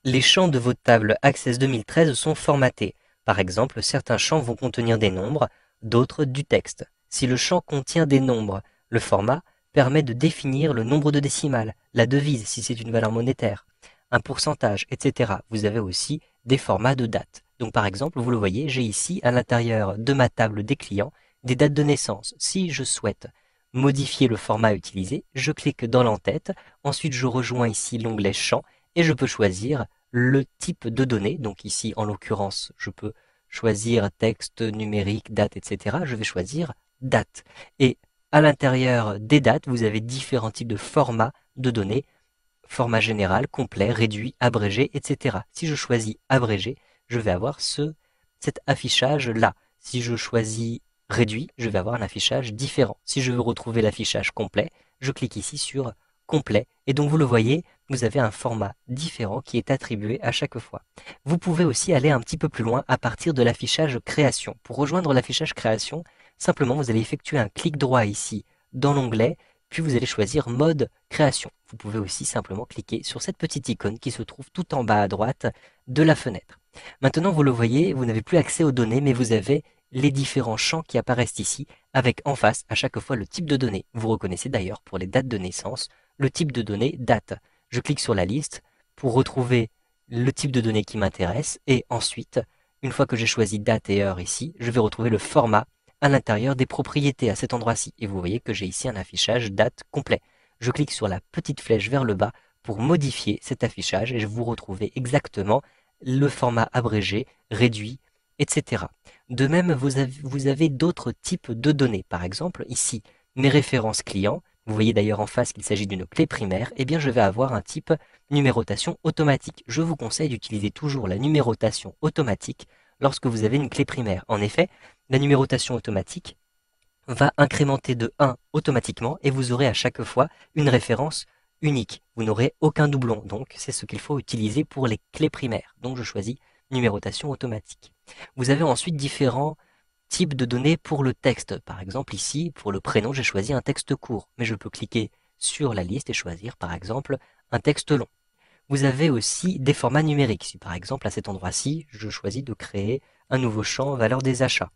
Les champs de votre table Access 2013 sont formatés. Par exemple, certains champs vont contenir des nombres, d'autres du texte. Si le champ contient des nombres, le format permet de définir le nombre de décimales, la devise si c'est une valeur monétaire, un pourcentage, etc. Vous avez aussi des formats de dates. Donc par exemple, vous le voyez, j'ai ici à l'intérieur de ma table des clients des dates de naissance. Si je souhaite modifier le format utilisé, je clique dans l'entête, ensuite je rejoins ici l'onglet champ et je peux choisir le type de données. Donc ici, en l'occurrence, je peux choisir texte, numérique, date, etc. Je vais choisir date. Et à l'intérieur des dates, vous avez différents types de formats de données, format général, complet, réduit, abrégé, etc. Si je choisis abrégé, je vais avoir cet affichage-là. Si je choisis réduit, je vais avoir un affichage différent. Si je veux retrouver l'affichage complet, je clique ici sur complet. Et donc vous le voyez, vous avez un format différent qui est attribué à chaque fois. Vous pouvez aussi aller un petit peu plus loin à partir de l'affichage création. Pour rejoindre l'affichage création, simplement vous allez effectuer un clic droit ici dans l'onglet, puis vous allez choisir mode création. Vous pouvez aussi simplement cliquer sur cette petite icône qui se trouve tout en bas à droite de la fenêtre. Maintenant, vous le voyez, vous n'avez plus accès aux données, mais vous avez les différents champs qui apparaissent ici, avec en face à chaque fois le type de données. Vous reconnaissez d'ailleurs pour les dates de naissance, le type de données date. Je clique sur la liste pour retrouver le type de données qui m'intéresse, et ensuite, une fois que j'ai choisi date et heure ici, je vais retrouver le format à l'intérieur des propriétés à cet endroit-ci. Et vous voyez que j'ai ici un affichage date complet. Je clique sur la petite flèche vers le bas pour modifier cet affichage et vous retrouvez exactement le format abrégé, réduit, etc. De même, vous avez d'autres types de données. Par exemple, ici, mes références clients. Vous voyez d'ailleurs en face qu'il s'agit d'une clé primaire. Eh bien, je vais avoir un type numérotation automatique. Je vous conseille d'utiliser toujours la numérotation automatique lorsque vous avez une clé primaire. En effet, la numérotation automatique va incrémenter de 1 automatiquement et vous aurez à chaque fois une référence unique. Vous n'aurez aucun doublon, donc c'est ce qu'il faut utiliser pour les clés primaires. Donc je choisis numérotation automatique. Vous avez ensuite différents types de données pour le texte. Par exemple ici, pour le prénom, j'ai choisi un texte court, mais je peux cliquer sur la liste et choisir par exemple un texte long. Vous avez aussi des formats numériques. Si par exemple à cet endroit-ci, je choisis de créer un nouveau champ valeur des achats,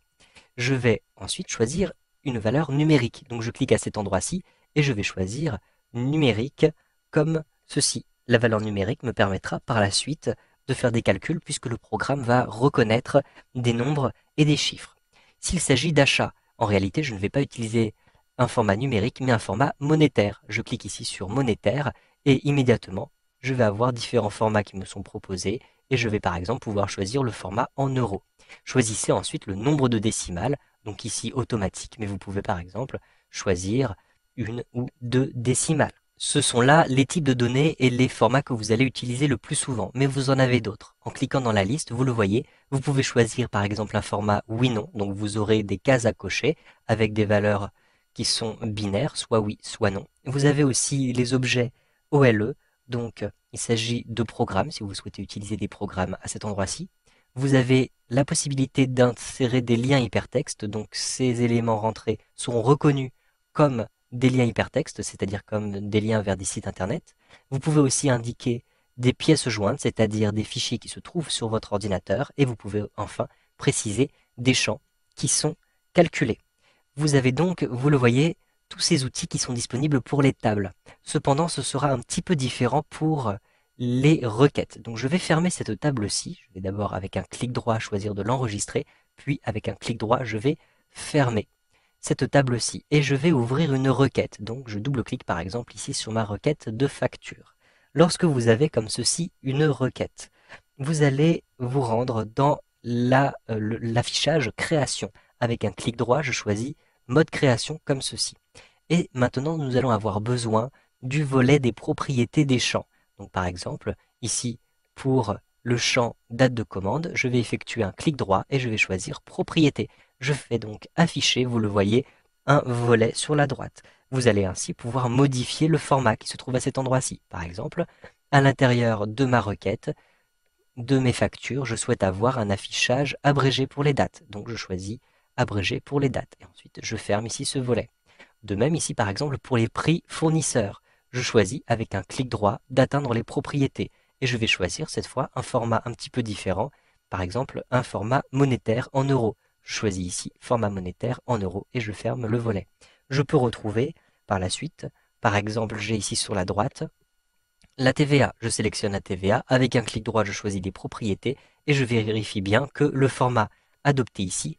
je vais ensuite choisir une valeur numérique. Donc je clique à cet endroit-ci et je vais choisir numérique comme ceci. La valeur numérique me permettra par la suite de faire des calculs puisque le programme va reconnaître des nombres et des chiffres. S'il s'agit d'achat, en réalité je ne vais pas utiliser un format numérique mais un format monétaire. Je clique ici sur monétaire et immédiatement je vais avoir différents formats qui me sont proposés et je vais par exemple pouvoir choisir le format en euros. Choisissez ensuite le nombre de décimales, donc ici automatique, mais vous pouvez par exemple choisir une ou deux décimales. Ce sont là les types de données et les formats que vous allez utiliser le plus souvent, mais vous en avez d'autres. En cliquant dans la liste, vous le voyez, vous pouvez choisir par exemple un format oui-non, donc vous aurez des cases à cocher avec des valeurs qui sont binaires, soit oui, soit non. Vous avez aussi les objets OLE, donc il s'agit de programmes, si vous souhaitez utiliser des programmes à cet endroit-ci. Vous avez la possibilité d'insérer des liens hypertextes, donc ces éléments rentrés seront reconnus comme des liens hypertextes, c'est-à-dire comme des liens vers des sites internet. Vous pouvez aussi indiquer des pièces jointes, c'est-à-dire des fichiers qui se trouvent sur votre ordinateur, et vous pouvez enfin préciser des champs qui sont calculés. Vous avez donc, vous le voyez, tous ces outils qui sont disponibles pour les tables. Cependant, ce sera un petit peu différent pour les requêtes. Donc je vais fermer cette table-ci. Je vais d'abord avec un clic droit choisir de l'enregistrer, puis avec un clic droit, je vais fermer cette table-ci et je vais ouvrir une requête. Donc je double-clique par exemple ici sur ma requête de facture. Lorsque vous avez comme ceci une requête, vous allez vous rendre dans l'affichage création. Avec un clic droit, je choisis mode création comme ceci. Et maintenant, nous allons avoir besoin du volet des propriétés des champs. Donc par exemple, ici, pour le champ date de commande, je vais effectuer un clic droit et je vais choisir propriété. Je fais donc afficher, vous le voyez, un volet sur la droite. Vous allez ainsi pouvoir modifier le format qui se trouve à cet endroit-ci. Par exemple, à l'intérieur de ma requête, de mes factures, je souhaite avoir un affichage abrégé pour les dates. Donc je choisis abrégé pour les dates. Et ensuite, je ferme ici ce volet. De même ici, par exemple, pour les prix fournisseurs, je choisis avec un clic droit d'atteindre les propriétés. et je vais choisir cette fois un format un petit peu différent, par exemple un format monétaire en euros. Je choisis ici format monétaire en euros et je ferme le volet. Je peux retrouver par la suite, par exemple j'ai ici sur la droite la TVA. Je sélectionne la TVA, avec un clic droit je choisis les propriétés et je vérifie bien que le format adopté ici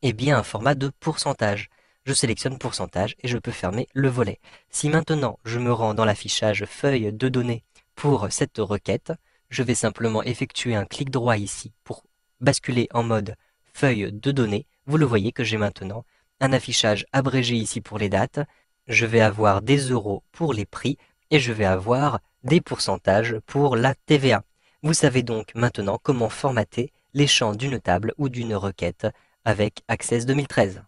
est bien un format de pourcentage. Je sélectionne pourcentage et je peux fermer le volet. Si maintenant je me rends dans l'affichage feuille de données pour cette requête, je vais simplement effectuer un clic droit ici pour basculer en mode feuille de données. Vous le voyez que j'ai maintenant un affichage abrégé ici pour les dates. Je vais avoir des euros pour les prix et je vais avoir des pourcentages pour la TVA. Vous savez donc maintenant comment formater les champs d'une table ou d'une requête avec Access 2013.